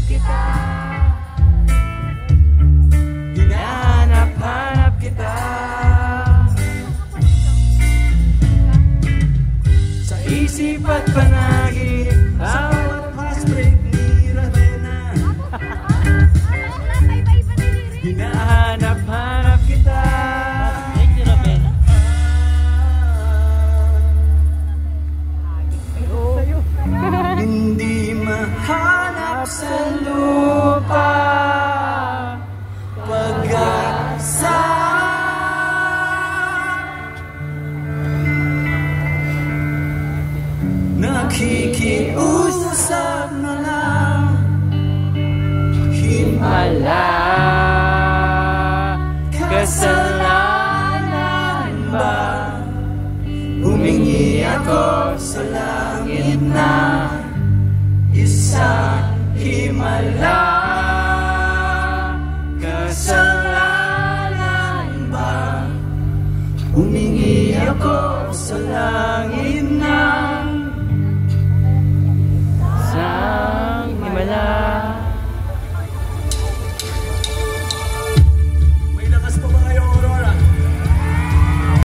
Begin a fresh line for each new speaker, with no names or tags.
kita. Hinahanap-hanap kita. Sa isip at panagin, bawat heartbreak ni Ravenna. Hinahanap-hanap kita. Hindi mahanap sa lupa pag-asa. Nakikiusap na lang, himala. Kasalanan ba? Humingi ako sa langit na isang himala. Kasalanan ba? Humingi ako sa langit